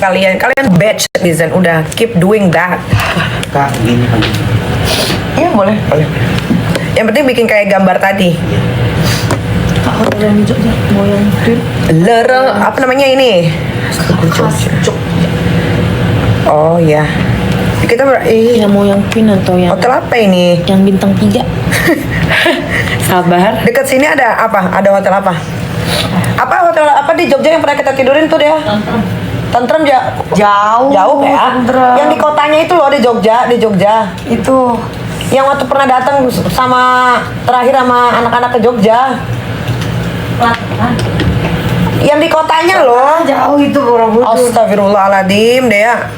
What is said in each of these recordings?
kalian batch Lizen, udah keep doing that. Kak, gini kan. Iya boleh. Yang penting bikin kayak gambar tadi. Hotel yang di Jogja, mau yang Lere, apa namanya ini? khas Jogja. Oh ya. Kita Ya mau yang Queen atau yang hotel apa ini? yang bintang 3. Sabar. Dekat sini ada apa? Ada hotel apa? Apa hotel apa di Jogja yang pernah kita tidurin tuh dia? Tentrem ya? Jauh ya? Tentrem. Yang di kotanya itu loh di Jogja. Itu Yang waktu pernah datang sama terakhir sama anak-anak ke Jogja. Yang di kotanya loh. jauh itu Borobudur. Astagfirullahaladzim, Dea.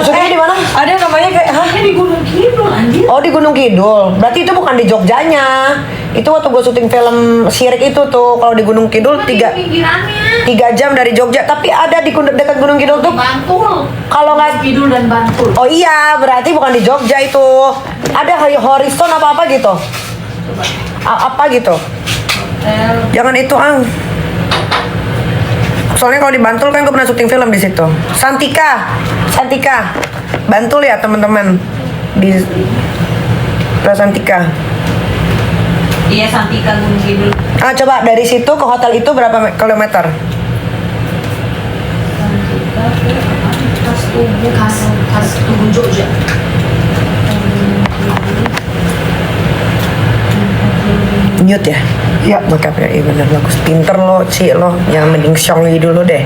Syutingnya di mana? Ada namanya kayak, hah? di Gunung Kidul anjir. Oh di Gunung Kidul. Berarti itu bukan di Jogjanya. Itu waktu gue syuting film Syirik itu tuh. Kalau di Gunung Kidul tiga Pinggirannya. jam dari Jogja. Tapi ada di dekat Gunung Kidul tuh. Bantul. Kalau nggak, Kidul dan Bantul. oh iya berarti bukan di Jogja itu. Ada horizon apa gitu? Apa gitu? Jangan itu ang. Soalnya kalau di Bantul kan gue pernah syuting film di situ. Santika, Bantul ya teman-teman di Santika. Iya, Santika Gunung Kidul. Ah coba dari situ ke hotel itu berapa kilometer? Khas Tugu Jogja. Mute ya? Iya. Makeupnya iya bener bagus. Pinter lo, Ci lo. Jangan mending syongi dulu deh.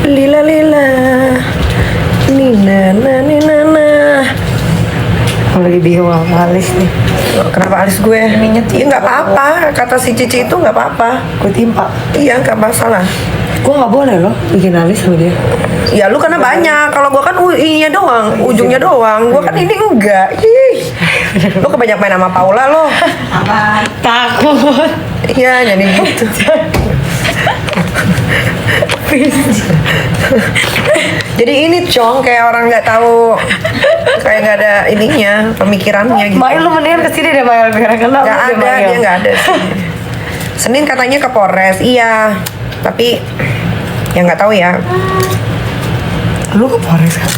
Lila lila. Nina. Aku lagi bingung sama alis nih. Kenapa alis gue? Iya nggak apa-apa. Kata si Cici itu nggak apa-apa. Gue timpa. Iya nggak masalah. Gue nggak boleh loh bikin alis sama dia. Ya lu karena banyak. Kalau gua kan ininya doang, ujungnya doang. Gua kan ini enggak. Ih. Lu kebanyakan main sama Paula lo. Apa? Takut. Iya, jadi gitu. Jadi ini Cong kayak orang nggak tahu, kayak nggak ada ininya, pemikirannya gitu. Main lu mendingan kesini deh Mail. Biar kenal. Nggak ada, dia nggak ada. Senin katanya ke Polres, iya. Tapi yang nggak tahu ya. Lu ke Polres kan?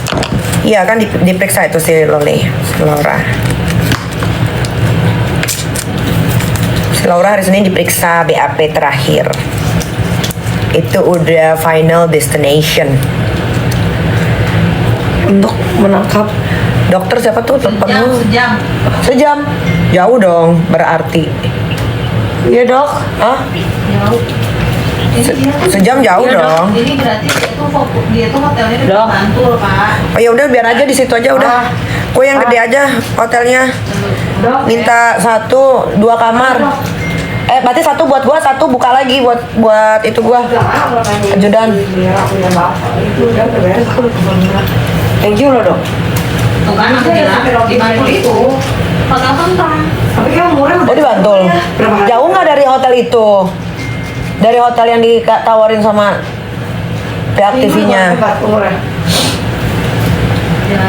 Iya kan diperiksa itu si Loli, si Laura. Si Laura hari Senin diperiksa BAP terakhir. Itu udah final destination. Untuk menangkap Dokter siapa tuh? Sejam. Sejam. Jauh dong berarti. Iya dok. Hah? Jauh. Sejam jauh Iya, dong. Jadi berarti dia tuh hotelnya di Dok. Bantul, Pak. Oh ya udah biar aja di situ aja udah. Gue yang gede aja hotelnya. Dok. Minta 1, 2 kamar. Berarti 1 buat gua, 1 buka lagi buat itu gua. Ajudan. Thank you loh dok. Tuh kan aku bilang di Bantul itu hotel tentang. Tapi kan murah. Oh di Bantul. Jauh nggak dari hotel itu? Dari hotel yang ditawarin sama pihak TV-nya. Ya.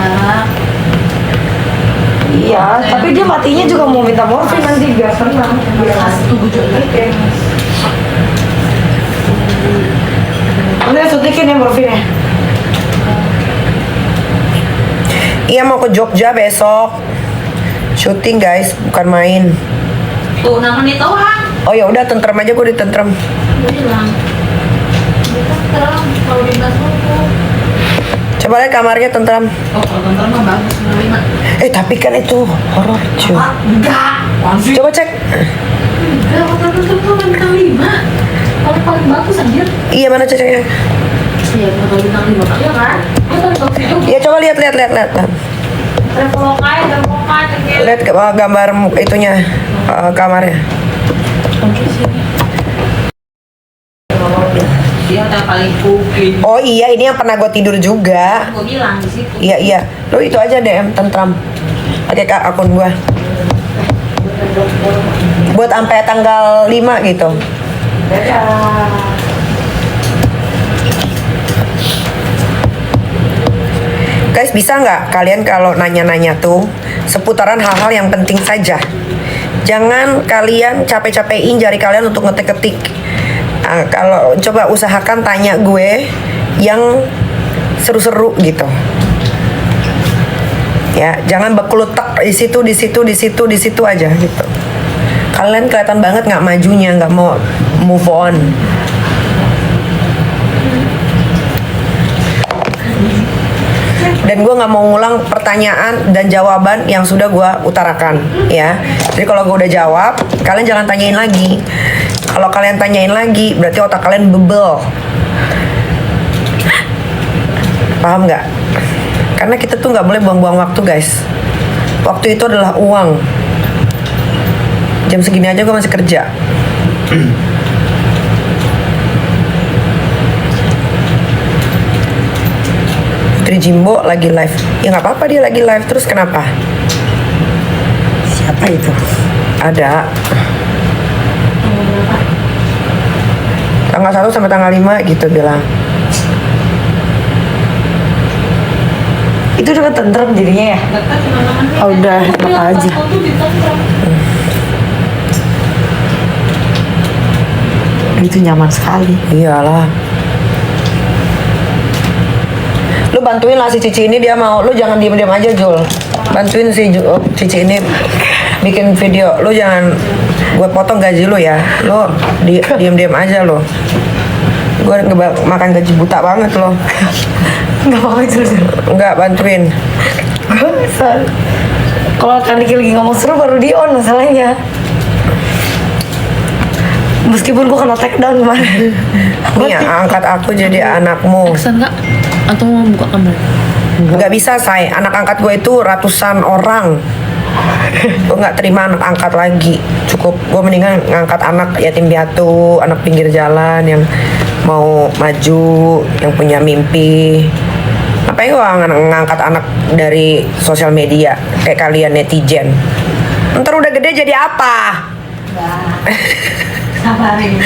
Iya, tapi dia matinya juga mau minta morfin nanti biar senang. Khas Tugu Jogja. Udah suntikin ya morfinnya. Iya mau ke Jogja besok. Syuting guys, bukan main. Tuh 6 menit doang. Oh ya udah tentrem aja gue ditentrem. Gue bilang. Dia kan terang kalau di Bantul tuh. Coba lihat kamarnya tentram. Oh, kalau tentang mah bagus 95. Tapi kan itu horor cuy. Ah, enggak. Masih. Coba cek. Enggak, hotel tentang tuh bintang 5. Kalau paling bagus anjir. Iya mana ceknya? Iya, hotel bintang 5 kan? Iya kan? Dia kan bagus itu. Iya coba lihat. Traveloka. Lihat gambar itunya kamarnya. Dia hotel paling booking. Oh iya ini yang pernah gue tidur juga. Gue bilang di situ. Iya. Lo itu aja DM tentram. Pakai akun gue. Buat sampai tanggal 5 gitu. Guys bisa nggak kalian kalau nanya-nanya tuh seputaran hal-hal yang penting saja. Jangan kalian capek-capekin jari kalian untuk ngetik-ketik. Nah, kalau coba usahakan tanya gue yang seru-seru gitu. Ya, jangan beklutek di situ aja gitu. Kalian kelihatan banget nggak majunya, nggak mau move on. Dan gue nggak mau ngulang pertanyaan dan jawaban yang sudah gue utarakan, ya. Jadi kalau gue udah jawab, kalian jangan tanyain lagi. Kalau kalian tanyain lagi, berarti otak kalian bebel. Paham nggak? Karena kita tuh nggak boleh buang-buang waktu, guys. Waktu itu adalah uang. Jam segini aja gue masih kerja. Putri Jimbo lagi live. Ya nggak apa-apa dia lagi live. Terus kenapa? Siapa itu? Ada. Tanggal 1 sampai tanggal 5 gitu bilang. Itu udah tentrem jadinya ya? Dekat kemana-mana. Oh, udah, apa aja. Aku tuh ditentram. Itu nyaman sekali. Iyalah. Lu bantuin lah si Cici ini, dia mau. Lu jangan diem-diem aja, Jul. Bantuin si Cici ini bikin video. Lu jangan gue potong gaji lu ya. Lu diem-diem aja lu. Gue makan gaji buta banget lo. Nggak apa-apa itu. Enggak, bantuin. Gue kesel. Kalau kan Diki lagi ngomong seru baru di on masalahnya. Meskipun gue kena take down kemarin. Nih angkat aku jadi anakmu. Aksan kak? Atau mau buka kamera? Nggak bisa, say. Anak angkat gue itu ratusan orang. Gue nggak terima anak angkat lagi. Cukup. Gue mendingan ngangkat anak yatim piatu, anak pinggir jalan yang mau maju, yang punya mimpi. Ngapain gue ngangkat anak dari sosial media kayak kalian netizen? Ntar udah gede jadi apa? Sabarin.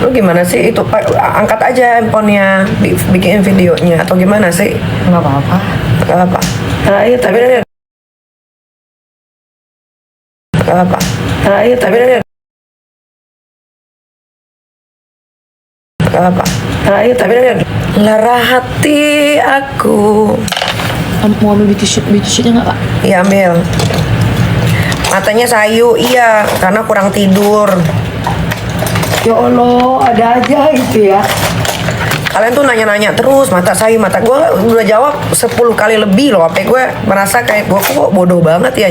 Lo gimana sih itu? Angkat aja handphonenya, bikin videonya atau gimana sih? Nggak apa-apa. Gak apa. Ayo Tapi tapi gak apa. ayo Tapi tapi gak apa. ayo Tapi lara hati aku. Mau ambil beauty shootnya nggak kak? Iya, ambil. Matanya sayu, iya, karena kurang tidur. ya Allah ada aja gitu ya. Kalian tuh nanya-nanya terus, mata sayu, mata gue udah jawab 10 kali lebih loh. Sampai gue merasa kayak gue kok bodoh banget ya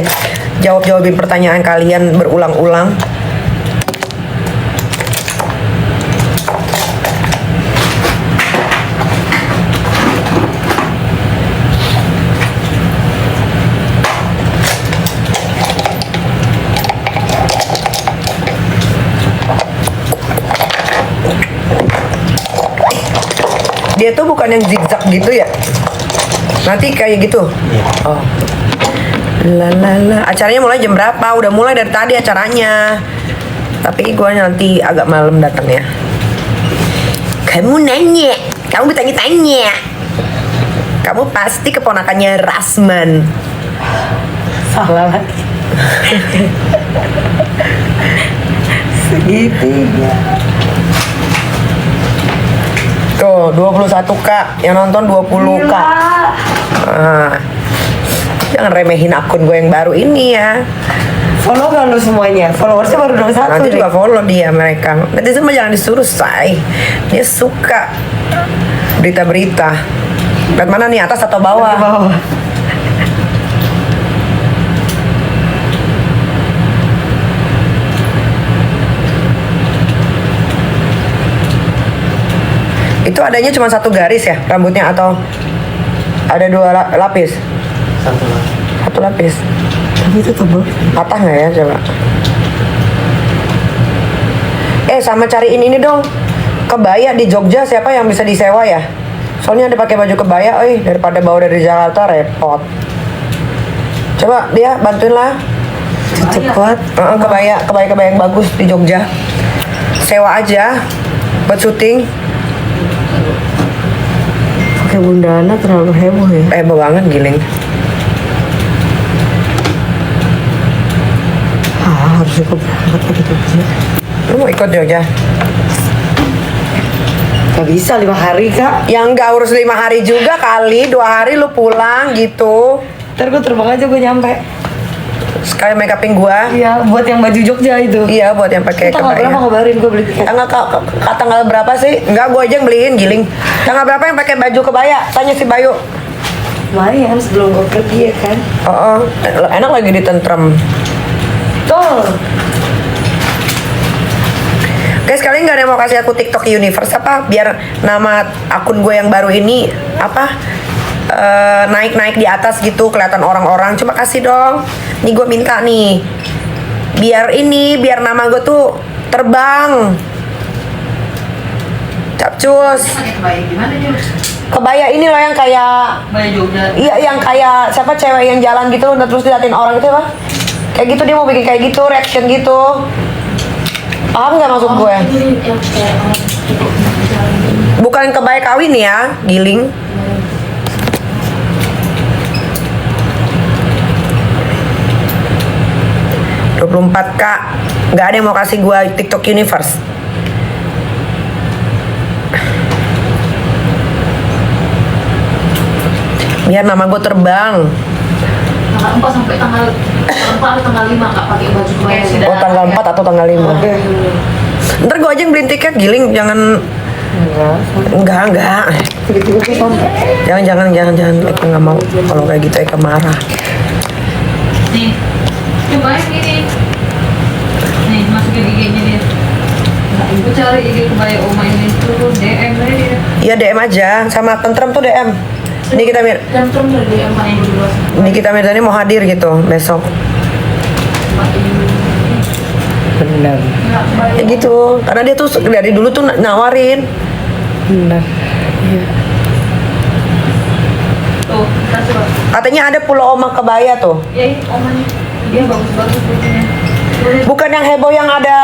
jawabin pertanyaan kalian berulang-ulang. Dia tuh bukan yang zigzag gitu ya? Nanti kayak gitu? Oh. Lalala. Acaranya mulai jam berapa? Udah mulai dari tadi acaranya. Tapi gue nanti agak malam datangnya. Kamu nanya, kamu bertanya-tanya. Kamu pasti keponakannya Rasman. Salah lagi. Segitunya. Tuh, 21K. Yang nonton 20K. Nah, jangan remehin akun gue yang baru ini ya. Follow kan lu semuanya? Followersnya baru 21 Nanti nih. juga follow dia mereka. Netizen mah jangan disuruh, say. Dia suka berita-berita. Lihat mana nih, atas atau Di bawah? bawah. Itu adanya cuma satu garis ya rambutnya atau ada dua lapis? Satu lah. Satu lapis. Tapi itu tebel. Patah nggak ya coba? Sama cariin ini dong. Kebaya di Jogja siapa yang bisa disewa ya? Soalnya ada pakai baju kebaya, daripada bawa dari Jakarta repot. Coba dia bantuin lah. Cepet. Kebaya yang bagus di Jogja. Sewa aja buat syuting. Pakai bundana terlalu heboh ya. Heboh banget Giling. Harus ikut berangkat ke Jogja. Lu mau ikut Jogja? Gak bisa 5 hari kak. Yang nggak urus 5 hari juga kali, 2 hari lu pulang gitu. Ntar gue terbang aja gue nyampe. Sekali make upin gua. Iya buat yang baju Jogja itu. Iya buat yang pakai Tanggal berapa kebaya. ngabarin gue beli tiket. Tanggal berapa sih? Enggak, gua aja yang beliin Giling. Tanggal berapa yang pakai baju kebaya? Tanya si Bayu. Lumayan sebelum gue pergi ya kan. Oh, enak lagi ditentrem. Tuh. Guys, kalian nggak ada yang mau kasih aku TikTok Universe apa? Biar nama akun gue yang baru ini apa? Naik-naik di atas gitu, kelihatan orang-orang. Coba kasih dong. Nih gue minta nih. Biar nama gue tuh terbang. Capcus. Pakai kebaya gimana dia? Kebaya ini loh yang kayak Kebaya Jogja. iya yang kayak siapa cewek yang jalan gitu terus diliatin orang gitu apa? Kayak gitu dia mau bikin kayak gitu, reaction gitu. Paham nggak maksud gue? Ini yang kayak orang cukup jalan ini. Bukan kebaya kawin ya, Giling. ...24K. Nggak ada yang mau kasih gue TikTok Universe. Biar nama gue terbang. Tanggal 4 sampai tanggal 5 Kak pakai baju kebaya sih. Oh tanggal 4 atau tanggal 5. Oke. Ntar gue aja yang beliin tiket, Giling. Jangan. Enggak. Tiba-tiba ke kontak. Jangan. Eka nggak mau. Kalau kayak gitu Eka marah. Nih, coba yang ini. Nih, masukin IG-nya dia. Nah, ibu cari IG kebaya Oma ini tuh DM aja dia. Iya DM aja. Sama Tentrem tuh DM. Ini kita Dan terus dari DM yang di luar. Nikita Mirzani mau hadir gitu besok. Benar. Nggak kebaya. Ya gitu. Karena dia tuh dari dulu tuh nawarin. Benar. Iya. Tuh, kita coba. Katanya ada Pulau Oma Kebaya tuh. Ya, ini Omanya. Dia bagus-bagus bajunya. Boleh. Bukan yang heboh yang ada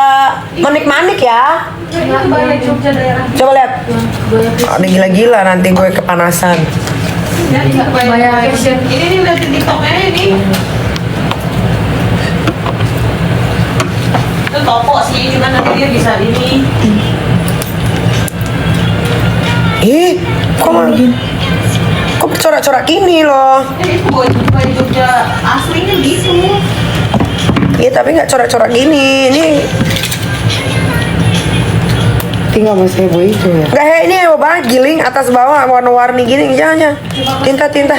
manik-manik ya. Ini kebaya Jogja daerah. Coba lihat. Kebaya Ada gila-gila nanti gue kepanasan. Ya, ini kebaya fashion. Ini nih lihat di TikToknya ini. Itu toko sih, cuman nanti dia bisa ini. Ih, kok corak-corak gini loh. Ini kebaya Jogja aslinya gitu. Iya tapi nggak corak-corak gini. Ini Tinggal mas heboh itu ya. nggak ini heboh banget Giling atas bawah warna-warni gini. Jangan. Tinta.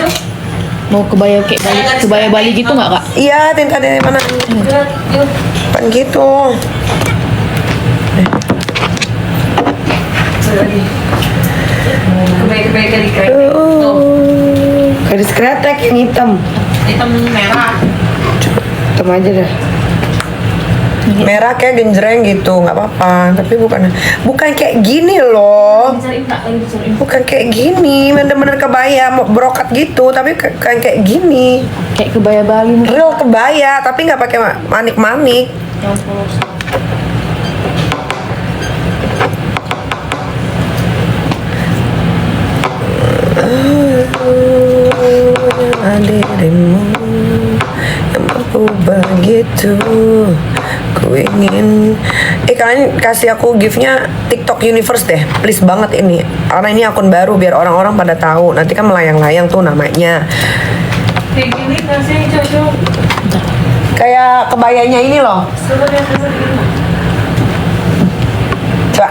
Mau kebaya kayak Bali, kebaya Bali gitu nggak kak? Iya tinta mana? Yuk. Kan gitu. Lagi. Kebaya-kebaya kali keren. Tuh, Garis kretek yang hitam. hitam merah. Hitam aja dah. Merah kayak genjreng gitu, nggak apa-apa. Tapi bukan kayak gini loh. Dicariin Kak, lagi dicariin. Bukan kayak gini, bener-bener kebaya mau brokat gitu, tapi bukan kayak gini. Kayak kebaya Bali mungkin. Real kebaya, tapi nggak pakai manik-manik. Yang polos. Dirimu yang berubah gitu. Ku ingin kalian kasih aku giftnya TikTok Universe deh, please banget ini. Karena ini akun baru biar orang-orang pada tahu. Nanti kan melayang-layang tuh namanya. Kayak gini nggak sih cocok? Kayak kebayanya ini loh. Coba lihat coba di ini. Coba.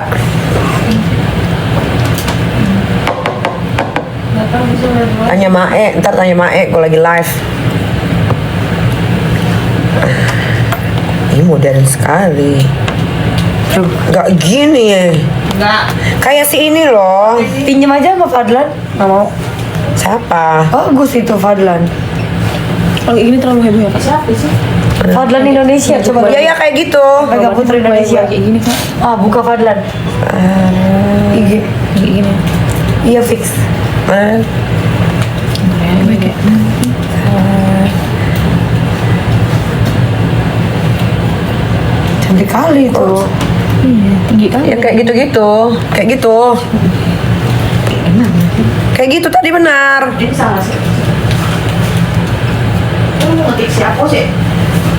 Nggak tahu bisa lihat mana. Tanya Mae, ntar tanya Mae, gue lagi live. Ini modern sekali. Gak gini ya. Nggak. Kayak si ini loh. Pinjam aja sama Fadlan. Nggak mau. Siapa? Bagus itu Fadlan. Kalau ini terlalu heboh ya kak? Siapa sih? Fadlan Indonesia coba. Ya kayak gitu. Mega Putri Indonesia. Kayak gini kak? Ah buka Fadlan. IG. Kayak gini. Iya fix. Mana? Cantik kali tuh. Tinggi kan? Ya kayak gitu-gitu. Kayak gitu. Kayak gitu tadi benar. Ini salah sih. Lu mau ngetik siapa sih?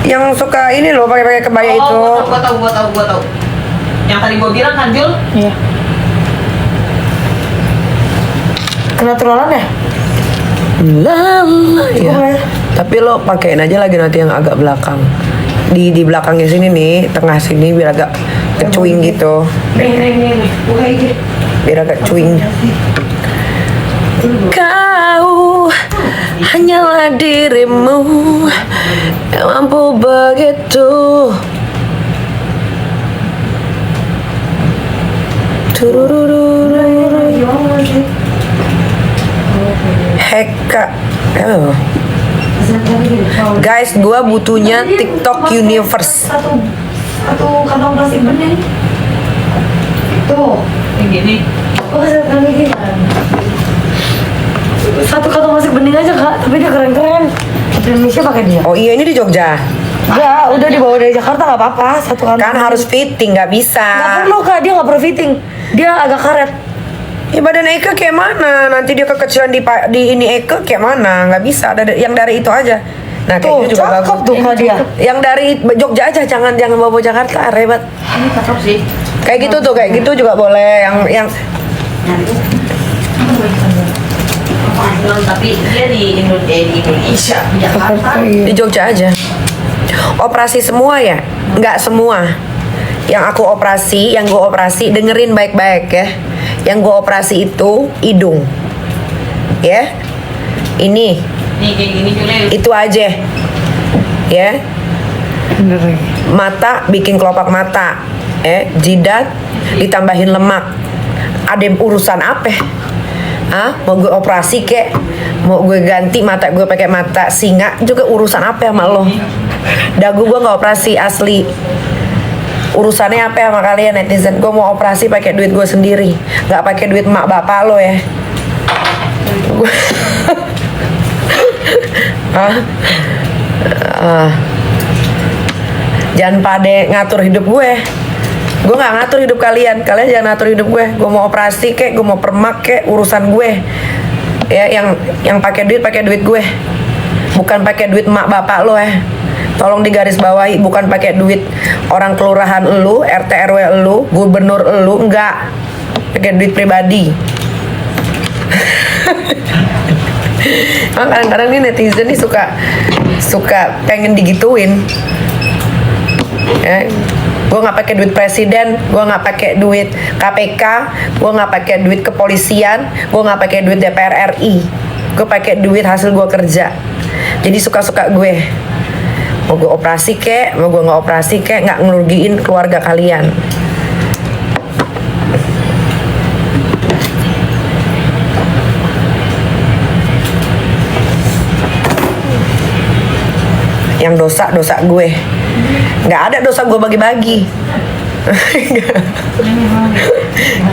Yang suka ini loh pakai kebaya itu. Gua tahu. Yang tadi gua bilang kan Jul. Iya. Kenaturalan ya? Lama ya. Boleh. Tapi lo pakein aja lagi nanti yang agak belakang. Di belakangnya sini nih, tengah sini biar agak kecuing gitu. Nih. Buka ini. Biar agak cuing. Kau hanyalah dirimu yang mampu begitu. Tururururu. Heka. Oh. Guys, gua butuhnya TikTok Universe. Satu kantong plastik bening. Tuh. Yang gini. Oh, satu kantong plastik bening aja kak, tapi dia keren-keren. Di Indonesia pakai dia. Oh iya, ini di Jogja. Enggak, udah dibawa dari Jakarta nggak apa-apa. Satu kantong. Kan harus fitting, nggak bisa. Nggak perlu kak, dia nggak perlu fitting. Dia agak karet. Ya badan Eka kayak mana? Nanti dia kekecilan di ini Eka kayak mana? Nggak bisa. Ada yang dari itu aja. Nah kayak Tuh, gitu juga cakep bagus. tuh kak dia. Yang dari Jogja aja, jangan bawa Jakarta, ribet. Ini cakep sih. Kayak gitu tuh, kayak gitu juga boleh. Yang Tapi dia di Indonesia, di Jakarta. di Jogja aja. Operasi semua ya? Nggak semua. Yang aku operasi, yang gue operasi, dengerin baik-baik ya. Yang gue operasi itu hidung, ya. Ini, Nih kayak gini Jule. itu aja, ya. Mata bikin kelopak mata, jidat ditambahin lemak. Ada urusan apa? Mau gue operasi kek, mau gue ganti mata gue pakai mata singa juga urusan apa sama lo? Dagu gue nggak operasi asli. Urusannya apa sama kalian netizen? Gue mau operasi pakai duit gue sendiri, nggak pakai duit mak bapak lo ya. Jangan pade ngatur hidup gue. Gue nggak ngatur hidup kalian. Kalian jangan ngatur hidup gue. Gue mau operasi kek, gue mau permak kek, urusan gue. Ya yang pakai duit gue. Bukan pakai duit mak bapak lo ya. Tolong digaris bawahi, bukan pakai duit orang kelurahan elu, RT RW elu, gubernur elu, enggak. Pakai duit pribadi. Kadang-kadang nih netizen nih suka pengen digituin. Ya, gue nggak pakai duit presiden, gue nggak pakai duit KPK, gue nggak pakai duit kepolisian, gue nggak pakai duit DPR RI, gue pakai duit hasil gue kerja. Jadi suka-suka gue. Mau gue operasi kek, mau gue nggak operasi kek, nggak ngerugiin keluarga kalian. Yang dosa gue, nggak ada dosa gue bagi-bagi.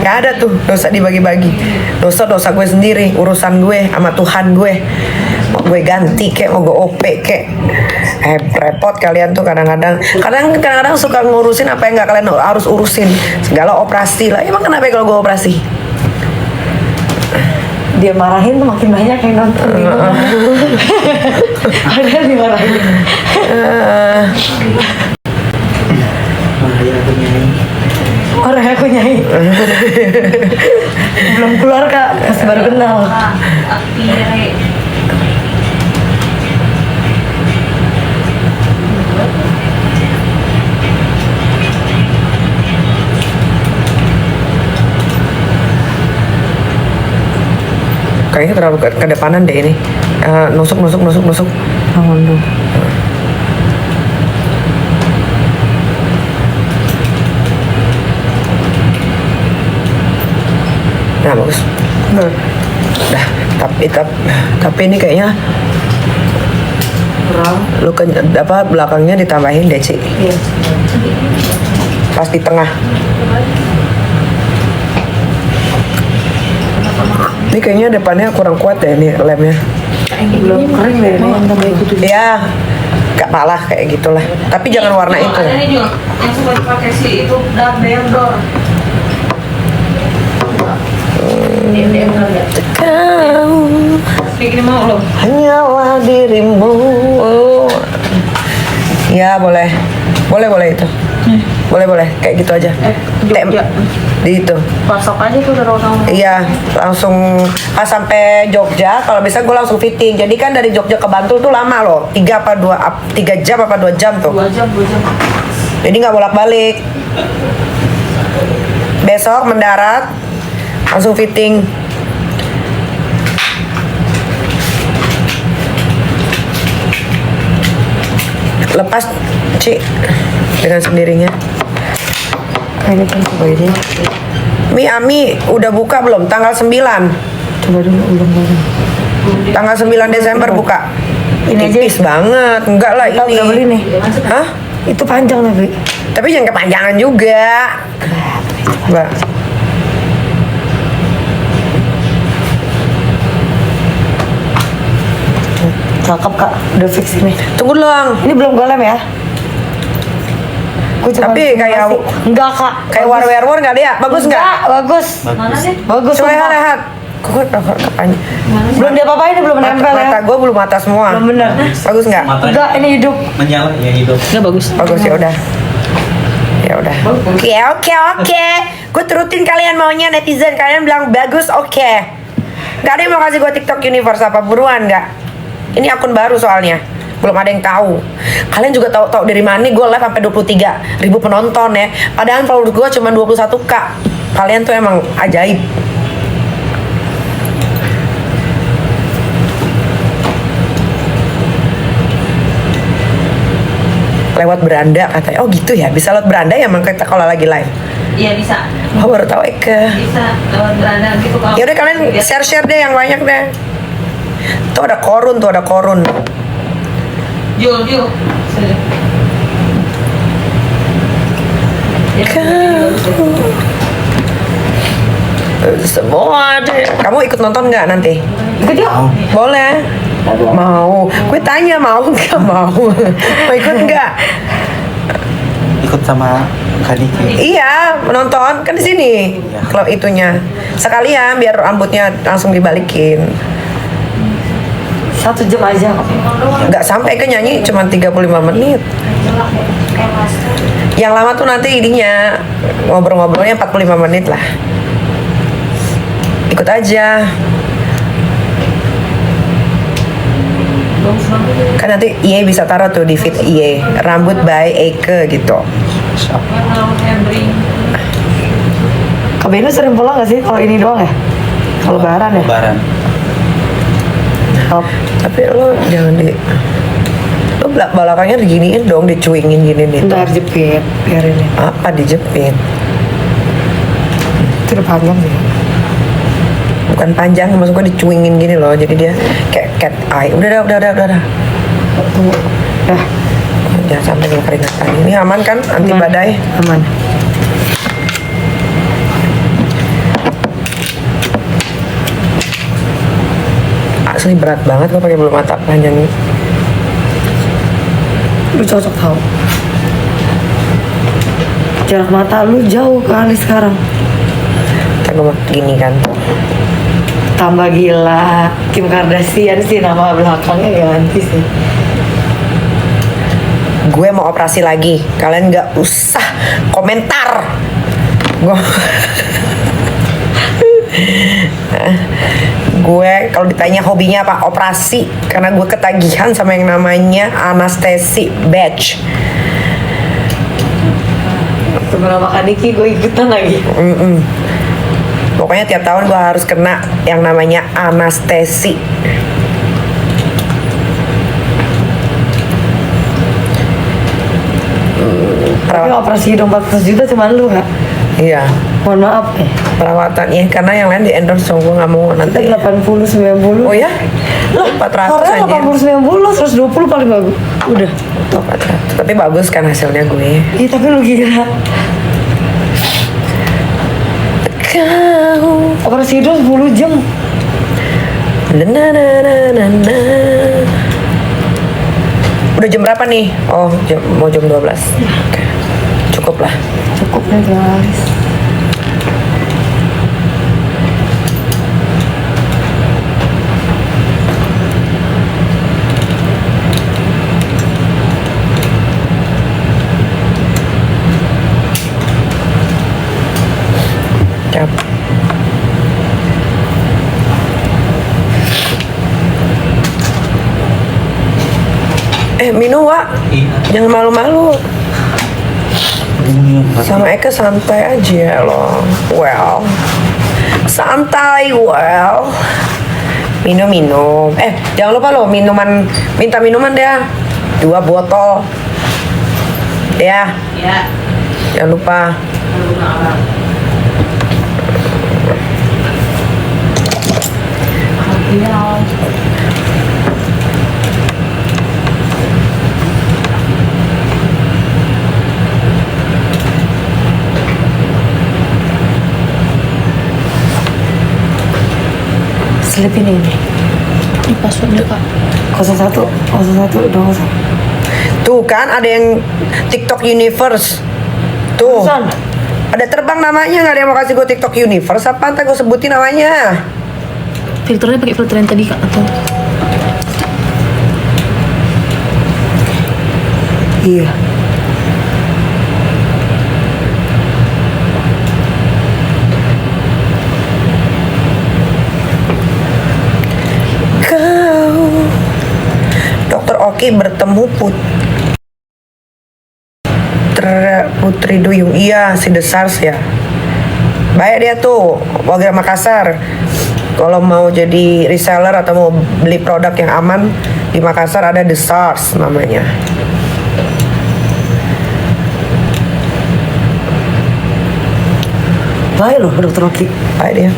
Nggak ada tuh dosa dibagi-bagi. Dosa gue sendiri, urusan gue sama Tuhan gue. Mau gue ganti kek, mau gue OP kek. Repot kalian tuh kadang-kadang suka ngurusin apa yang nggak kalian harus urusin. Segala operasi lah. Emang kenapa kalau gue operasi? Dia marahin tuh makin banyak yang nonton. Ada dimarahin. Bahaya aku nyanyi. Orang aku nyanyi. Belum keluar kak, masih baru kenal. Kayaknya terlalu kedepanan deh ini. Nusuk. Alhamdulillah. Nah bagus. Dah, tapi ini kayaknya Kurang. lu belakangnya ditambahin deh Ci. Iya. Pas di tengah. Ini kayaknya depannya kurang kuat ya ini lemnya. Belum kering deh. Mau tambah itu tuh. Ya, gak malah kayak gitulah. Tapi jangan warna Jul, itu. Ada nih Jul, yang suka dipakai si itu double door. Dia kali ya. Kau Ini mau lo. hanyalah dirimu. Ya boleh, boleh itu. Boleh kayak gitu aja. Jogja. Di itu. Pasok aja tuh dari orang. Iya, langsung pas sampai Jogja. Kalau bisa gue langsung fitting. Jadi kan dari Jogja ke Bantul tuh lama loh. 3 jam apa 2 jam tuh. 2 jam. Jadi nggak bolak-balik. Besok mendarat langsung fitting. Lepas Ci dengan sendirinya. Ini kan coba ini. Ami udah buka belum? Tanggal 9. Coba dulu belum. Tanggal 9 Desember buka. Ini aja. Tipis banget. Enggak lah Kita ini. udah beli nih. Hah? Itu panjang tapi. Tapi jangan kepanjangan juga. Mbak. Cakep kak, udah fix ini. Tunggu dong. Ini belum golem ya? Gua cuma Tapi kayak- simulasi. Enggak kak. Kayak Bagus. war nggak dia? Bagus nggak? Enggak, bagus. Mana sih? Bagus. Coba sumpah. lihat. Kok kepanjang? Belum diapa-apain, ini belum nempel ya. Mata gue belum mata semua. Belum bener. Bagus nggak? Enggak, ini hidup. Menyala ya hidup. Nggak bagus. Bagus ya udah. Ya udah. Oke. Gue turutin kalian maunya netizen. Kalian bilang bagus, oke. Gak ada yang mau kasih gue TikTok Universe apa buruan nggak? Ini akun baru soalnya. Belum ada yang tahu. Kalian juga tahu dari mana nih gue live sampai 23.000 penonton ya. Padahal follower gue cuma 21K. Kalian tuh emang ajaib. Lewat beranda katanya. Oh gitu ya, bisa lewat beranda ya emang kita kalau lagi live. Iya bisa. Oh baru tahu Eka. Bisa lewat beranda gitu kalau. Ya udah kalian share deh yang banyak deh. Tuh ada korun, Jul. Sini. Ya, Semua deh. Kamu ikut nonton nggak nanti? Ikut yuk. Boleh. Mau. Gue tanya mau nggak mau. Mau ikut nggak? Ikut sama Kak Diki. Iya, menonton kan di sini. Klub itunya. Sekalian biar rambutnya langsung dibalikin. 1 jam aja. Nggak sampai ke nyanyi cuma 35 menit. Yang lama tuh nanti ininya ngobrol-ngobrolnya 45 menit lah. Ikut aja. Kan nanti IE bisa taruh tuh di feed IE. Rambut by Eke gitu. Kak Beno sering pulang gak sih kalau ini doang ya? Kalau lebaran ya? Lebaran. Oh, Tapi lo jangan lo belakangnya diginiin dong, dicuingin gini nih. ntar jepit, biarin ya. Apa dijepit? Itu udah panjang sih. Bukan panjang, maksud gue dicuingin gini loh. Jadi dia kayak cat eye. Udah. Tunggu. Dah, Jangan sampai dia keringatan. Ini aman kan? Anti aman. badai. Aman. Asli berat banget gue pakai bulu mata panjang ini. Lu cocok tau. Jarak mata lu jauh kali sekarang. Kan gue gini kan. Tambah gila. Kim Kardashian sih nama belakangnya ganti sih. Gue mau operasi lagi. Kalian nggak usah komentar. Gue kalau ditanya hobinya apa, operasi, karena gue ketagihan sama yang namanya anestesi badge. Sebelum makan Niki gue ikutan lagi. Pokoknya tiap tahun gue harus kena yang namanya anestesi. Tapi operasi hidung 14 juta cuma lu kak. Iya, Mohon maaf nih. perawatannya karena yang lain di endorse, so gue nggak mau Kita nanti. 80-90. Oh ya? Lah, 400 Korea aja. 80-90, 120 paling bagus. Udah. 400. Tapi bagus kan hasilnya gue. Ih, tapi lu gila. Kau Operasi hidung 10 jam. Na, na, na, na, na. Udah jam berapa nih? Oh, mau jam 12. Oke. Cukup lah. Cukup ya guys. Siap. Minu, Wak. Iya. Jangan malu-malu. Ini Sama Eka santai aja loh. Well. Santai, well. Minum. Jangan lupa loh minuman, minta minuman deh. 2 botol. Ya, Ya. jangan lupa. Selipin ini. Ini passwordnya kak. 01 01 20. Tuh kan ada yang TikTok Universe. Tuh. Son. Ada terbang namanya, nggak ada yang mau kasih gue TikTok Universe apa? Ntar gue sebutin namanya. Filternya pakai filter yang tadi kak atau? Iya. Kau Dokter Oki bertemu Putri Duyung. Iya, si The Sars ya. Baik dia tuh, warga Makassar. Kalau mau jadi reseller atau mau beli produk yang aman di Makassar ada The Sars namanya. Baik loh dokter Oki. Baik dia.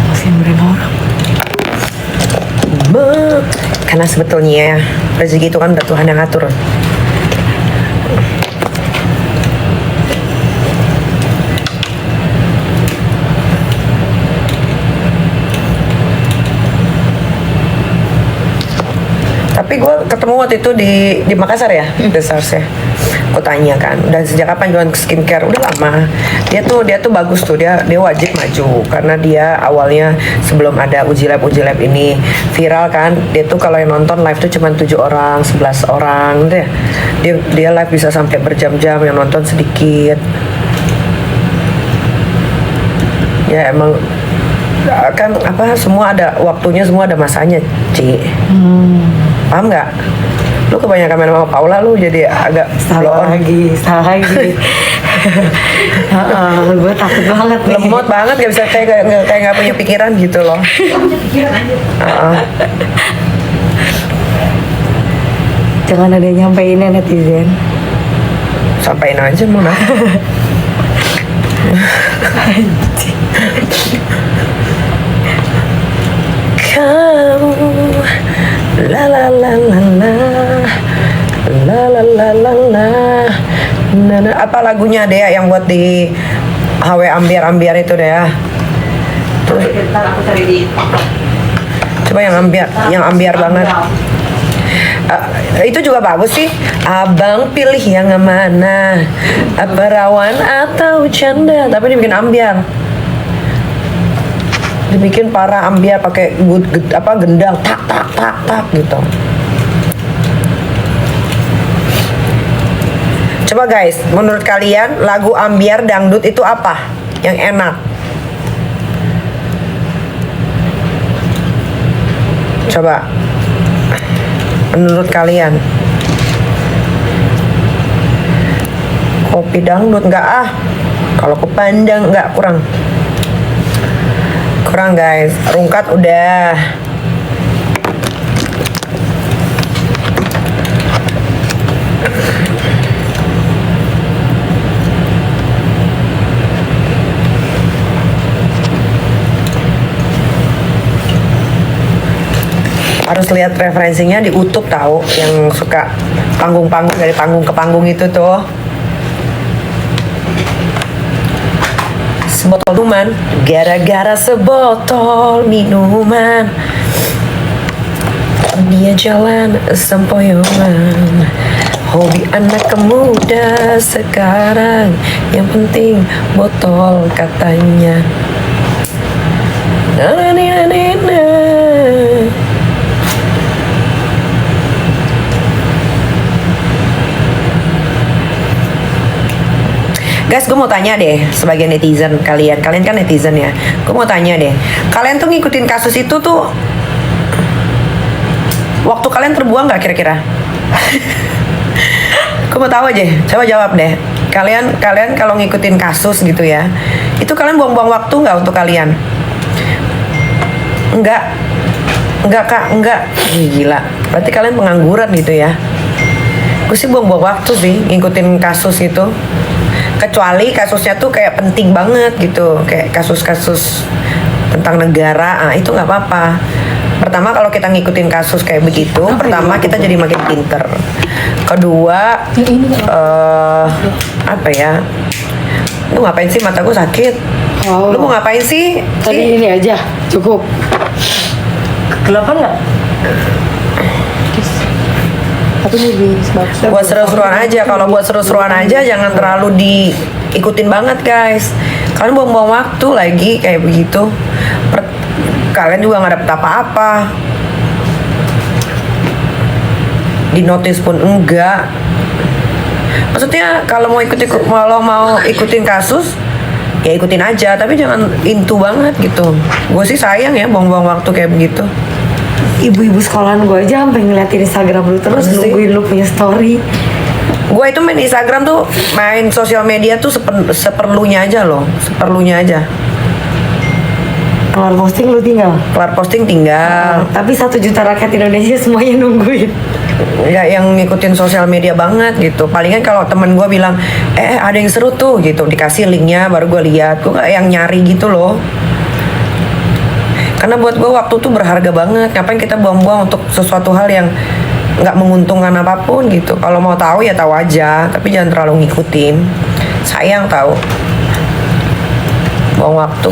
Masih nemenin orang. Karena sebetulnya rezeki itu kan udah Tuhan yang ngatur. Tapi gue ketemu waktu itu di Makassar ya, The Sars ya. Aku tanya kan, dan sejak kapan jualan skincare? Udah lama. Dia tuh bagus tuh, dia wajib maju karena dia awalnya sebelum ada uji lab ini viral kan. Dia tuh kalau yang nonton live tuh cuma 7 orang, 11 orang deh. Dia live bisa sampai berjam-jam, yang nonton sedikit. Ya emang kan apa, semua ada waktunya, semua ada masanya, Ci. Paham nggak? Lu kebanyakan main sama Paula, lu jadi agak blow on. Salah lagi. Gue takut banget nih. Lemot banget, gak bisa kayak nggak punya pikiran gitu loh. Jangan ada yang nyampeinnya netizen. Sampaiin aja Mona. Kau la la la la la la la la la la. Nah, apa lagunya Dea yang buat di HW ambiar itu Dea? Ntar aku cari di Coba yang ambiar banget. Itu juga bagus sih. Abang pilih yang mana? Apa rawan atau canda? Tapi dibikin ambiar. Dibikin para ambiar pakai gendang tak tak tak tak gitu. Coba guys, menurut kalian lagu ambiar dangdut itu apa yang enak? Coba menurut kalian. Kopi dangdut enggak ah. Kalau kepandang enggak, kurang guys. Rungkat udah. Harus lihat referensinya di YouTube tahu, yang suka panggung-panggung dari panggung ke panggung itu tuh. sebotol minuman, gara-gara sebotol minuman dia jalan sempoyongan. Hobi anak muda sekarang yang penting botol katanya. Na na na na na. Guys, gue mau tanya deh sebagai netizen kalian kan netizen ya. Gue mau tanya deh, kalian tuh ngikutin kasus itu tuh waktu kalian terbuang nggak kira-kira? Gue mau tahu aja, coba jawab deh. Kalian kalau ngikutin kasus gitu ya, itu kalian buang-buang waktu nggak untuk kalian? Enggak kak, enggak. Ih, gila, berarti kalian pengangguran gitu ya. Gue sih buang-buang waktu sih ngikutin kasus itu. Kecuali kasusnya tuh kayak penting banget gitu, kayak kasus-kasus tentang negara, itu nggak apa-apa. Pertama kalau kita ngikutin kasus kayak begitu, pertama kita jadi makin pinter. Kedua, apa ya? Lu ngapain sih, mata gue sakit? Oh. Lu mau ngapain sih? Tadi ini aja, cukup. Kegelapan nggak? Tapi lebih bagus. Buat seru-seruan aja. Kalau buat seru-seruan aja jangan terlalu diikutin banget guys. Kalian buang-buang waktu lagi kayak begitu. Kalian juga nggak dapet apa-apa. Di notice pun enggak. Maksudnya kalau mau ikutin kasus ya ikutin aja, tapi jangan into banget gitu. Gue sih sayang ya buang-buang waktu kayak begitu. Ibu-ibu sekolahan gue aja sampai ngeliatin Instagram lu terus, Masa sih? nungguin lu punya story. Gue itu main Instagram tuh, main sosial media tuh seperlunya aja loh, seperlunya aja. Keluar posting lu tinggal. Kelar posting tinggal. Tapi 1 juta rakyat Indonesia semuanya nungguin. Nggak yang ngikutin sosial media banget gitu. Palingan kalau temen gue bilang, ada yang seru tuh gitu, dikasih linknya baru gue lihat. Gue nggak yang nyari gitu loh. Karena buat gue waktu tuh berharga banget. Ngapain kita buang-buang untuk sesuatu hal yang nggak menguntungkan apapun gitu. Kalau mau tahu ya tahu aja, tapi jangan terlalu ngikutin. Sayang tahu. Buang waktu.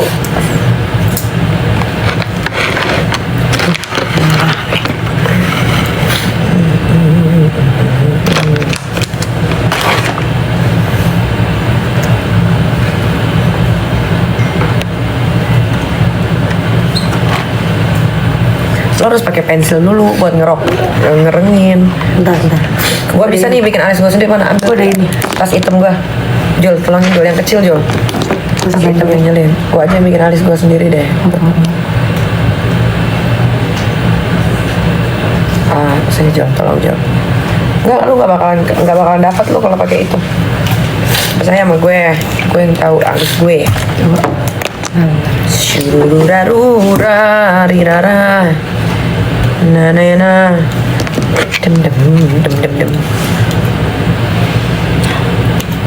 Lo harus pakai pensil dulu buat ngerengin. Bentar. Gue bisa nih bikin alis gue sendiri, mana ambil. Gua ada ini. Tas hitam gue. Jol, tolongin Jol, yang kecil Jol. Tas hitam yang nyelin. Gue aja yang bikin alis gue sendiri deh. Sini Jol, tolong Jol. Enggak, lu nggak bakalan dapat lu kalau pakai itu. Percaya sama gue yang tahu alis gue. Shururarura rirara. Na na na. Dem.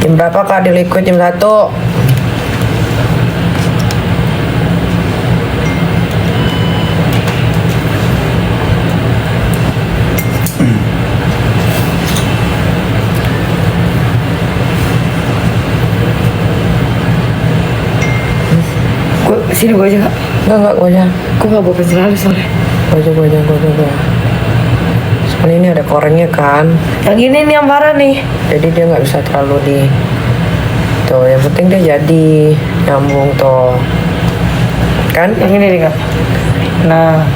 Jam berapa kak di liquid? Jam 1. Sini gue aja kak. Enggak, gue aja. Gue gak bawa pensil halus soalnya. Gue aja. Soalnya ini ada korengnya kan. Yang ini nih yang parah nih. Jadi dia nggak bisa terlalu di. Tuh, yang penting dia jadi nyambung tuh. Kan? Yang ini nih kak. Nah,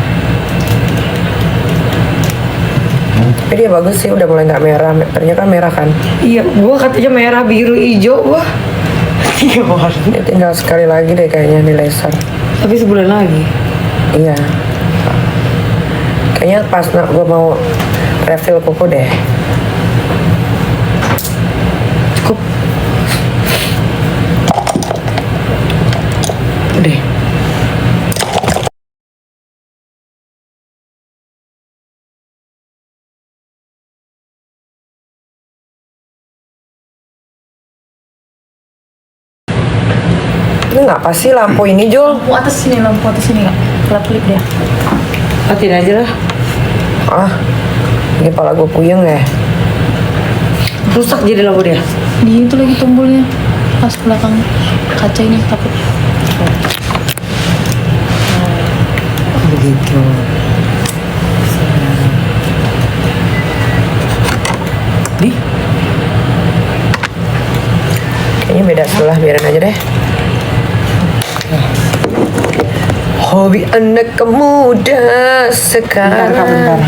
Tapi dia bagus sih, udah mulai nggak merah. Ternyata merah kan. iya, gue katanya merah, biru, hijau. Wah, 3 warna. Dia tinggal sekali lagi deh kayaknya di laser. Tapi sebulan lagi. Iya. Kayaknya pas gue mau refill kuku deh. Cukup. Udah. Ini ngapa sih lampu ini Jul? Lampu atas sini kak. Kelap-kelip dia. Matiin aja lah. Ini kepala gue puyeng ya. Rusak jadi lampu dia. Di itu lagi tombolnya. Pas belakang kaca ini takut. Begitu. Nih, Kayaknya beda sebelah, biarin aja deh. Hobi anak muda sekarang. Bentar, Kak, bentar.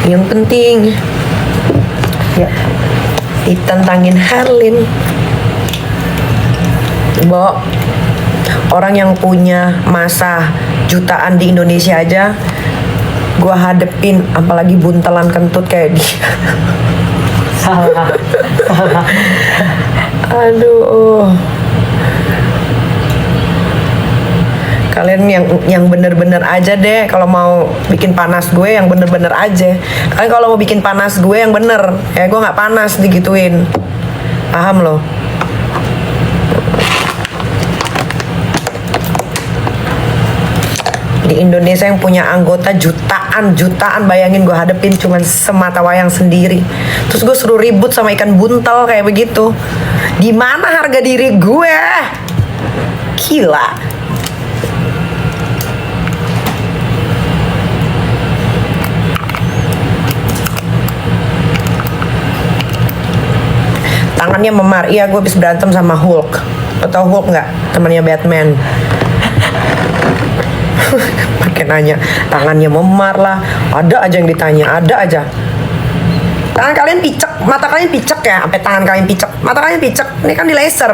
Yang penting Ya. ditantangin Herlin. Bo, orang yang punya masa jutaan di Indonesia aja gua hadepin, apalagi buntelan kentut kayak dia. Salah. Aduh. Kalian yang bener-bener aja deh kalau mau bikin panas gue, yang bener-bener aja. Kalian kalau mau bikin panas gue yang bener, ya gue nggak panas digituin. Paham loh? Di Indonesia yang punya anggota jutaan, bayangin gue hadepin cuman semata wayang sendiri. Terus gue suruh ribut sama ikan buntel kayak begitu. Di mana harga diri gue? Gila. Tangannya memar. Iya, gue habis berantem sama Hulk. Lo tau Hulk nggak? Temannya Batman. Pakai nanya, tangannya memar lah. Ada aja yang ditanya, ada aja. Tangan kalian picek, mata kalian picek ya, sampai tangan kalian picek, mata kalian picek. Ini kan di laser.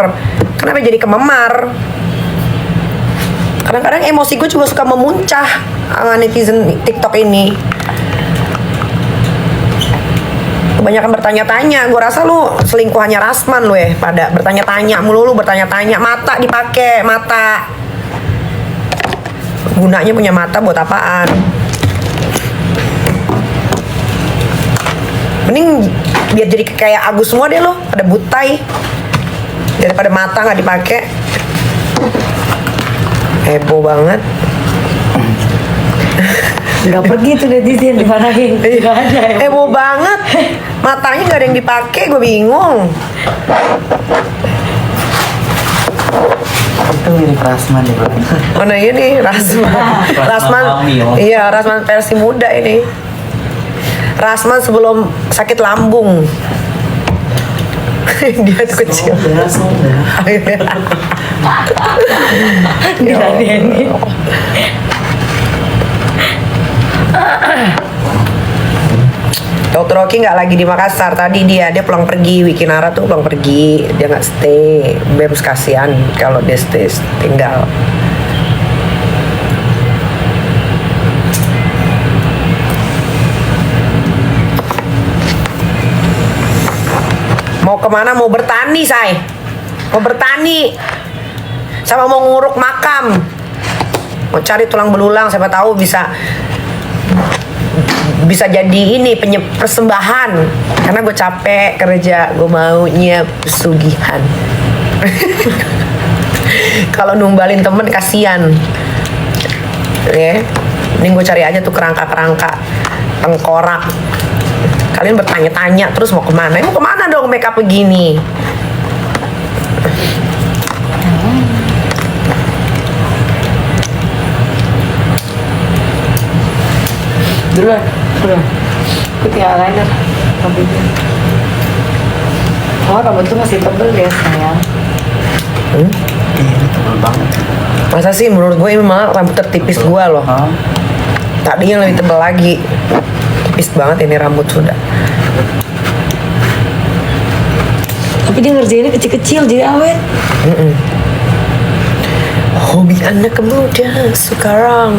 Kenapa jadi kememar? Kadang-kadang emosi gue juga suka memuncah sama netizen TikTok ini. Kebanyakan bertanya-tanya. Gue rasa lu selingkuhannya Rasman lu ya, pada bertanya-tanya mulu, lu bertanya-tanya. Mata dipakai, mata. Gunanya punya mata buat apaan? Mending biar jadi kayak Agus semua deh lo, pada butai. Daripada mata nggak dipakai. Heboh banget. Udah pergi tuh netizen dimarahin. Nggak ada ya. Heboh banget. Matanya nggak ada yang dipakai, gue bingung. itu mirip Rasman nih, Bro. Oh nah ini Rasman. Rasman, Mami, oh. iya Rasman versi muda ini. Rasman sebelum sakit lambung. Dia tuh kecil. Diladenin. Dokter Oki nggak lagi di Makassar tadi, dia pulang pergi. Wikinara tuh pulang pergi, dia nggak stay. Bems kasihan kalau dia stay tinggal. Mau kemana? Mau bertani, say. Mau bertani. Sama mau nguruk makam. Mau cari tulang belulang, siapa tahu bisa jadi ini persembahan. Karena gue capek kerja, gue maunya pesugihan. Kalau numbalin temen kasihan. Ya, mending gue cari aja tuh kerangka-kerangka tengkorak. Kalian bertanya-tanya terus mau kemana? Mau kemana dong make up begini? Duluan, duluan. Aku tinggal liner rambutnya. Oh, rambut tuh masih tebel ya sayang. Ini tebel banget. Masa sih menurut gue ini malah rambut tertipis gue loh. Hah? Tadinya lebih tebal lagi. Tipis banget ini rambut sudah. Tapi dia ngerjainnya kecil-kecil jadi awet. Hobi anak muda sekarang.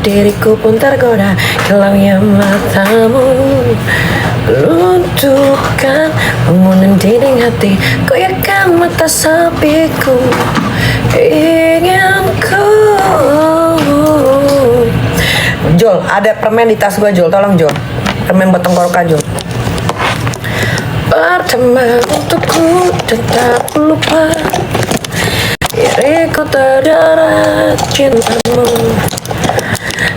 diriku pun tergoda gelapnya matamu lunturkan bangunan dinding hati goyahkan mata sepiku ingin ku. Jol, ada permen di tas gua Jol, tolong Jol. Permen buat tenggorokan Jol. Pertama untukku tetap lupa diriku terdarat cintamu.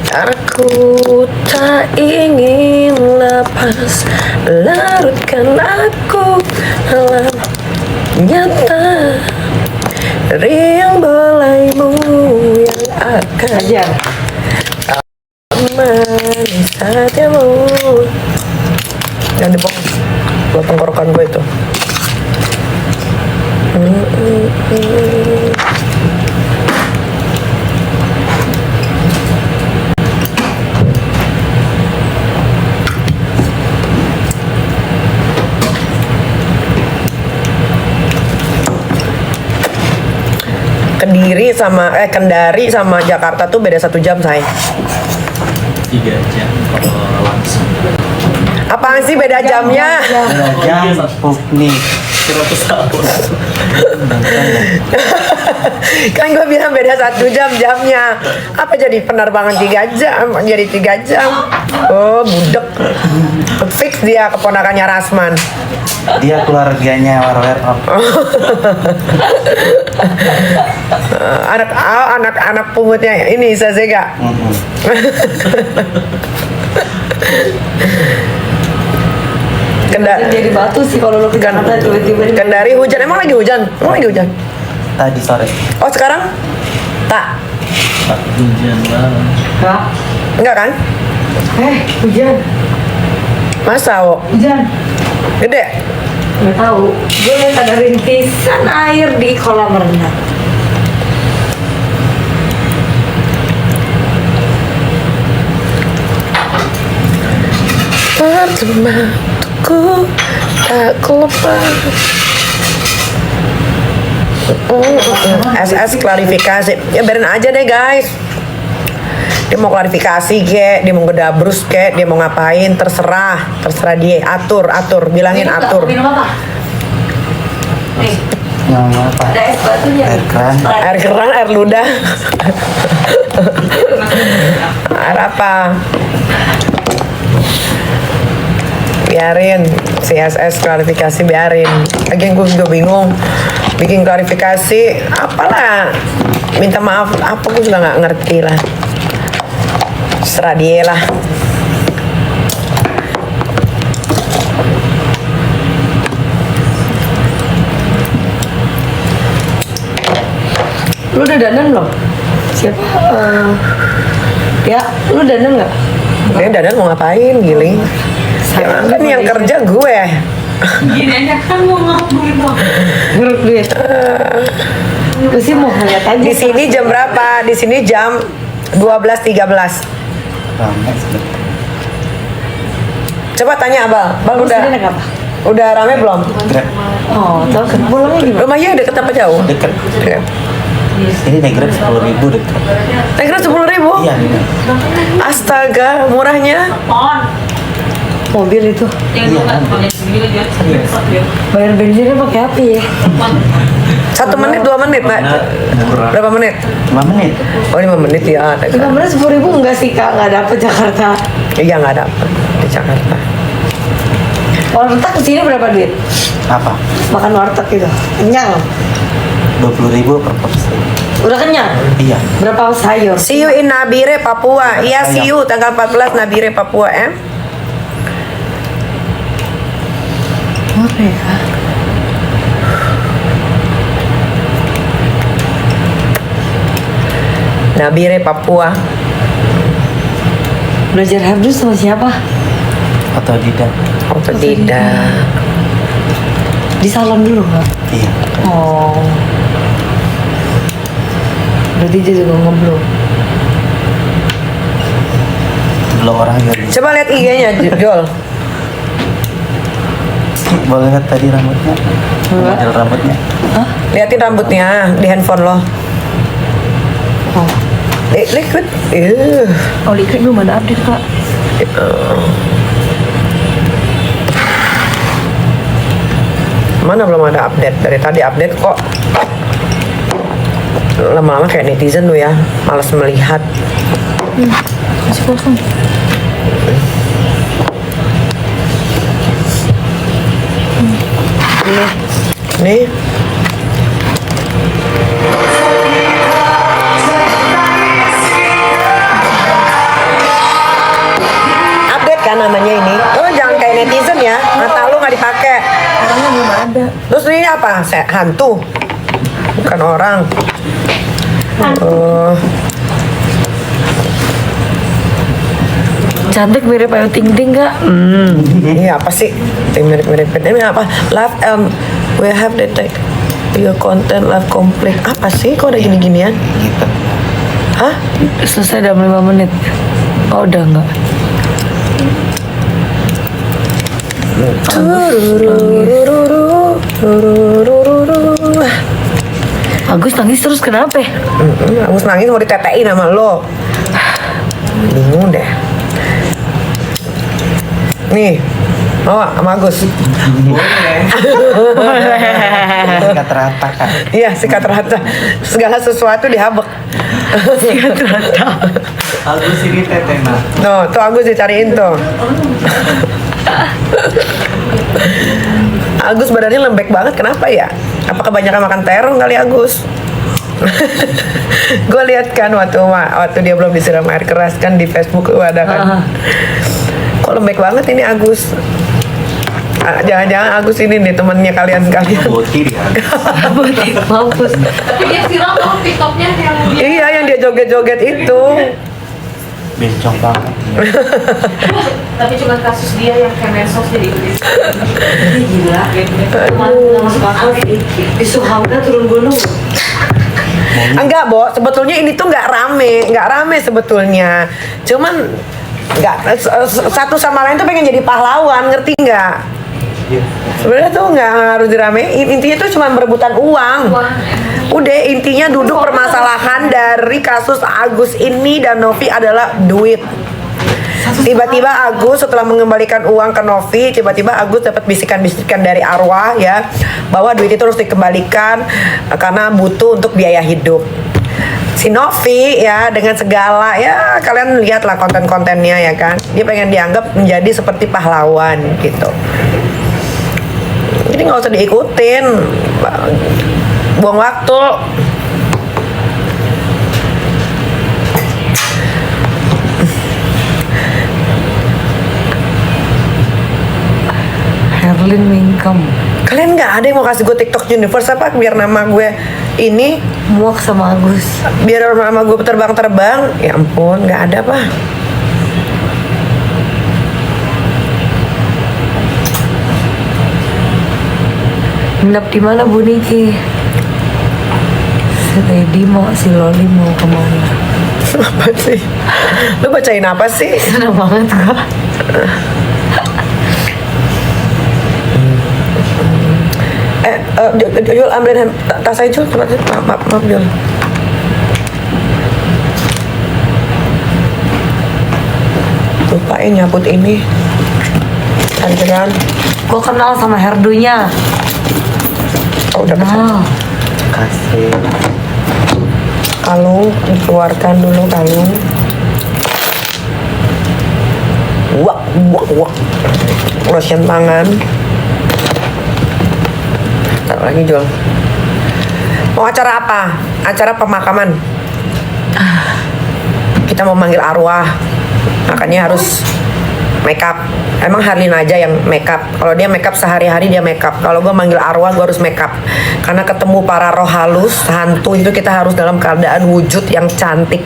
Aku tak ingin lepas larutkan aku dalam nyata dari yang belaimu yang akan Ajar. manis hatimu. Jangan dipotong buat tenggorokan gue itu. Kendari sama Jakarta tuh beda 1 jam say. 3 jam kalau langsung. Apaan sih beda jamnya? 3 jam nih. Kira pesawat. Kan gue bilang beda 1 jam jamnya. Apa jadi penerbangan 3 jam? Jadi 3 jam. Oh budek. Fix dia keponakannya Rasman. Dia keluarganya Warwer Up. Anak pungutnya ini Sazega. Jadi batu sih kalau lo ke Jakarta tiba-tiba. Kendari hujan, emang lagi hujan? Emang lagi hujan? Tadi sore. Oh sekarang? Tak? Hujan banget. Kak, Enggak kan? hujan. Masa wo? Hujan. Gede? Nggak tahu. Gue lihat ada rintisan air di kolam renang. Pertemananku tak lupa. SS klarifikasi. Ya biarin aja deh guys. Dia mau klarifikasi kek, dia mau ngedabrus kek, dia mau ngapain, terserah dia. Atur, bilangin atur. Minum apa? Nih, Yang apa? ada es batunya. Air keran. Air keran, air ludah. Air apa? Biarin CSS klarifikasi, biarin. Lagian gue juga bingung bikin klarifikasi apalah, minta maaf apa gue juga nggak ngerti lah. Serah dia lah. Lu udah dandan belum? Siapa? Ya, lu dandan nggak? Dia dadan mau ngapain, Giling? Ya, kan yang kerja gue. Gini aja kan mau ngomongin dong. Ngeruk duit. Gue sih mau ngeliat aja. Di sini jam berapa? Di sini jam 12.13. Ramai sebentar. Coba tanya Abang. Bang Lu udah sini naik apa? udah rame belum? Grab Oh, tau kan pulangnya gimana? Rumahnya deket apa jauh? deket. Deket. Ini naik Grab 10.000 deket. Naik Grab 10.000? Iya nih. Astaga, murahnya. On. Mobil itu. Yang lu kan banyak segini aja. Bayar bensinnya pakai apa ya? 1 menit, 2 menit, Mbak. Murah. Berapa menit? 5 menit. Oh, 5 menit ya. naik Grab. 10.000 enggak sih kak, nggak dapet Jakarta. Iya, nggak dapet di Jakarta. Warteg kesini berapa duit? Apa? Makan warteg gitu. Kenyang. 20.000 per porsi. Udah kenyang? Iya. Berapa sayur? See you in Nabire, Papua. Iya, see you tanggal 14 Nabire, Papua, Apa ya? Nabire, Papua. Belajar hardus sama siapa? Otodidak. Otodidak. Di salon dulu nggak? Iya. Oh. Berarti dia juga ngeblow. Belum orang yang Coba lihat IG-nya, Jol. boleh lihat tadi rambutnya. Enggak. Model rambutnya. Hah? Liatin rambutnya di handphone lo. Oh. Liquid. Oh, liquid belum ada update kak. Mana belum ada update? Dari tadi update kok. Lama-lama kayak netizen lu ya, malas melihat. Masih kosong. Nih. Update kan namanya ini. Lo jangan kayak netizen ya, mata lu nggak dipakai. Orangnya belum ada. Terus ini apa? Hantu? Bukan orang. Oh, Cantik mirip Ayu Ting Ting kak. ini apa sih? Mirip-mirip. Ini apa? Live we have detect your content live complete. Apa sih? Kok ada gini-ginian? Gitu. Hah? Selesai dalam 5 menit. Oh udah enggak. Agus nangis terus kenapa? Agus nangis mau ditetein sama lo. Bingung deh. Nih, mau gak sama Agus? Sikat rata kan. Iya, sikat rata. Segala sesuatu dihabek. Sikat rata. Aku sini tetena. No, tuh Agus dicariin tuh. Agus badannya lembek banget, kenapa ya? Apa kebanyakan makan terong kali Agus? Gue lihat kan waktu dia belum disiram air keras kan di Facebook lu ada kan. Kok lembek banget ini Agus? Jangan-jangan Agus ini nih temennya kalian-kalian. Botir ya. Mampus. Tapi dia viral tau TikToknya yang dia Iya, yang dia joget-joget itu. Bencong banget. tapi cuma kasus dia yang Kemensos jadi Gila. Nggak masuk akal sih. Isu hamka turun gunung. Enggak, Bo. Sebetulnya ini tuh nggak rame sebetulnya. Cuman nggak satu sama lain tuh pengen jadi pahlawan, ngerti nggak? Iya. Sebenarnya tuh nggak harus diramein. Intinya tuh cuma berebutan uang. Udah, intinya duduk permasalahan dari kasus Agus ini dan Novi adalah duit. Tiba-tiba Agus setelah mengembalikan uang ke Novi, tiba-tiba Agus dapat bisikan-bisikan dari arwah ya bahwa duit itu harus dikembalikan karena butuh untuk biaya hidup. Si Novi ya dengan segala ya kalian lihatlah konten-kontennya ya kan, dia pengen dianggap menjadi seperti pahlawan gitu. Jadi nggak usah diikutin, buang waktu. Herlin Mingkem. Kalian nggak ada yang mau kasih gue TikTok Universe apa biar nama gue ini, Muak sama Agus. biar nama gue terbang-terbang? Ya ampun, nggak ada pak. Nginep di mana Bu Niki? Si Lady mau, si Loli mau kemana? Apa sih? Lu bacain apa sih? Seneng banget kak. Jul ambilin tas saya Jul, maaf Jul. Lupain nyabut ini. Anjuran. Gue kenal sama herdunya. Oh udah pesan. Kenal. Kasih. Kalung, dikeluarkan dulu kalung. Wak. Lotion tangan. Taruh lagi Jul. Mau acara apa? Acara pemakaman. Kita mau manggil arwah. Makanya harus make up. Emang Harlin aja yang make up. Kalau dia make up sehari-hari dia make up. Kalau gue manggil arwah gue harus make up. Karena ketemu para roh halus, hantu itu kita harus dalam keadaan wujud yang cantik.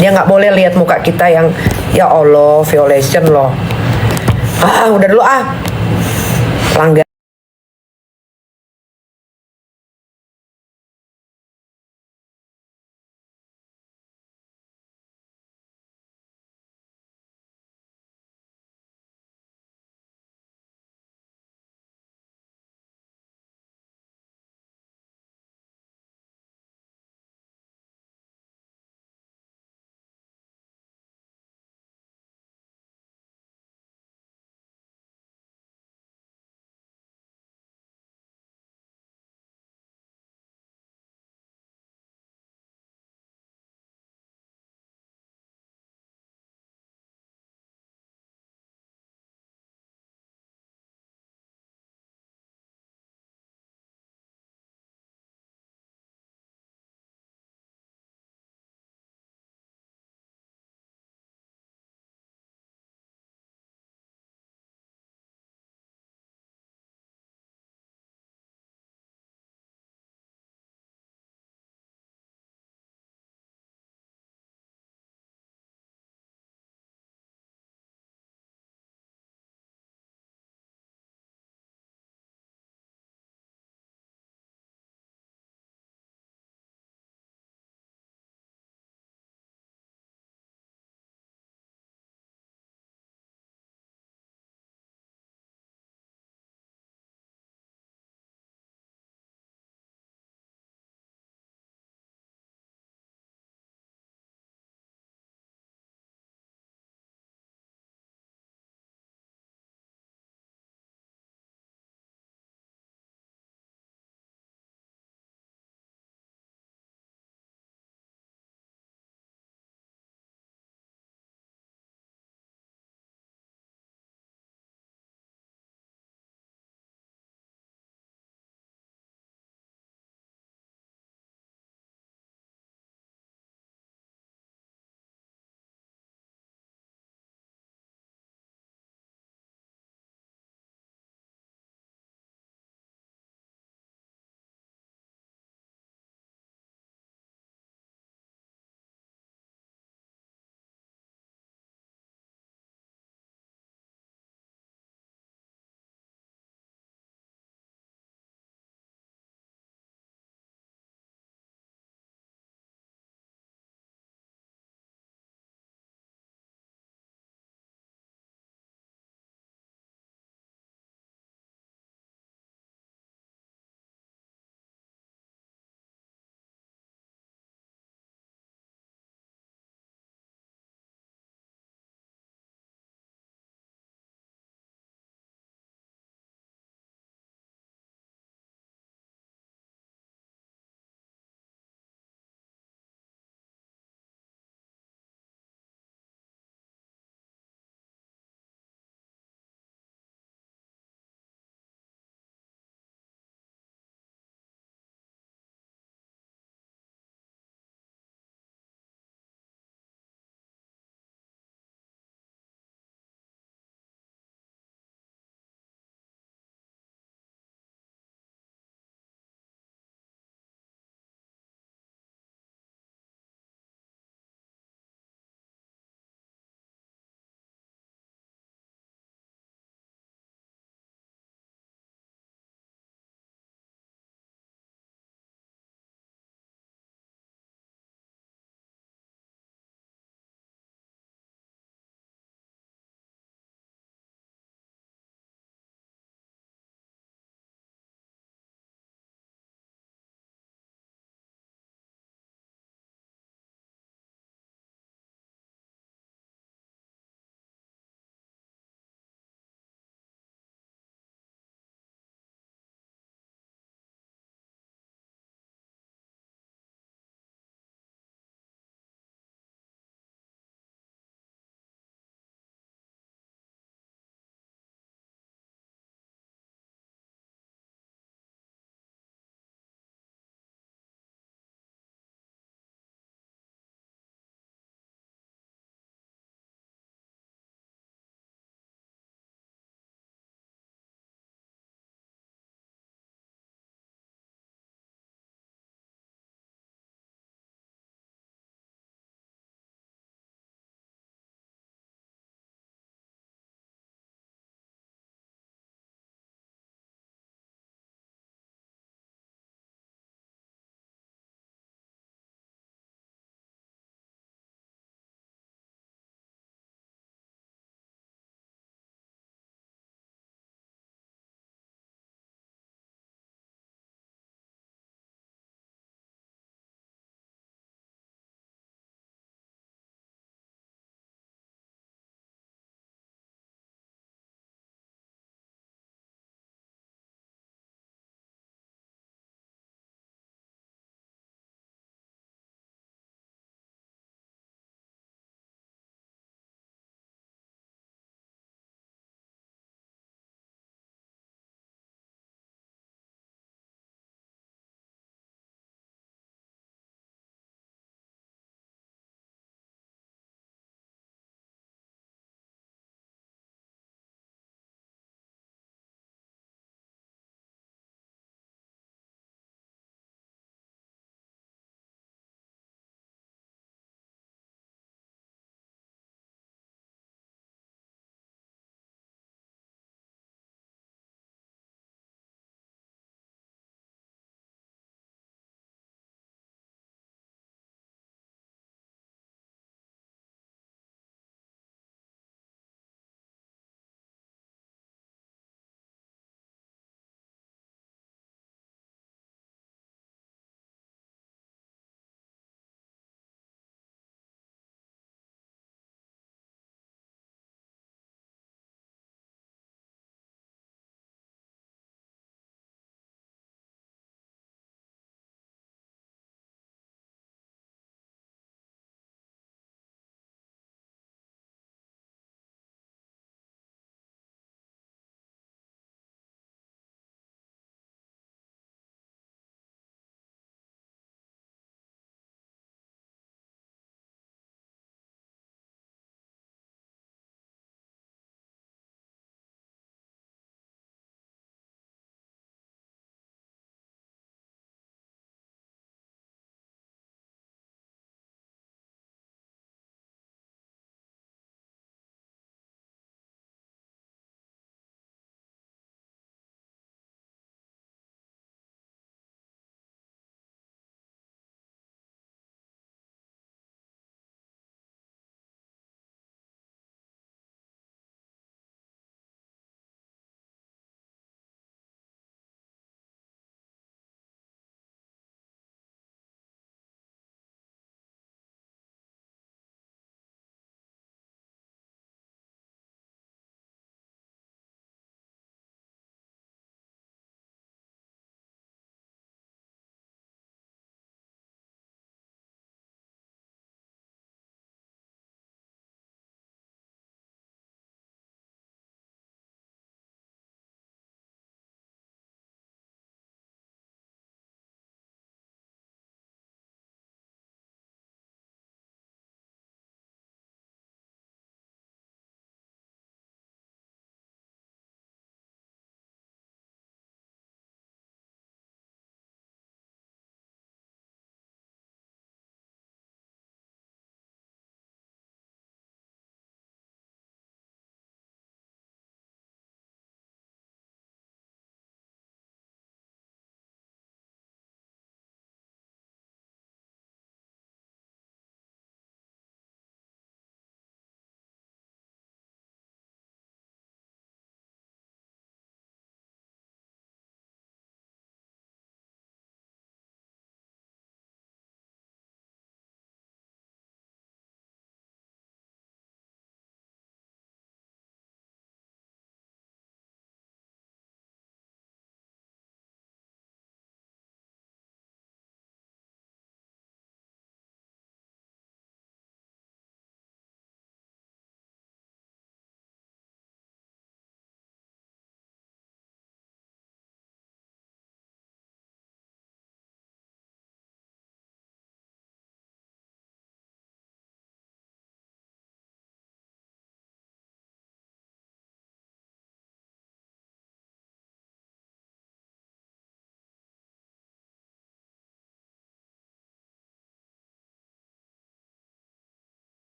Dia nggak boleh lihat muka kita yang ya Allah violation loh. Udah dulu Langgan.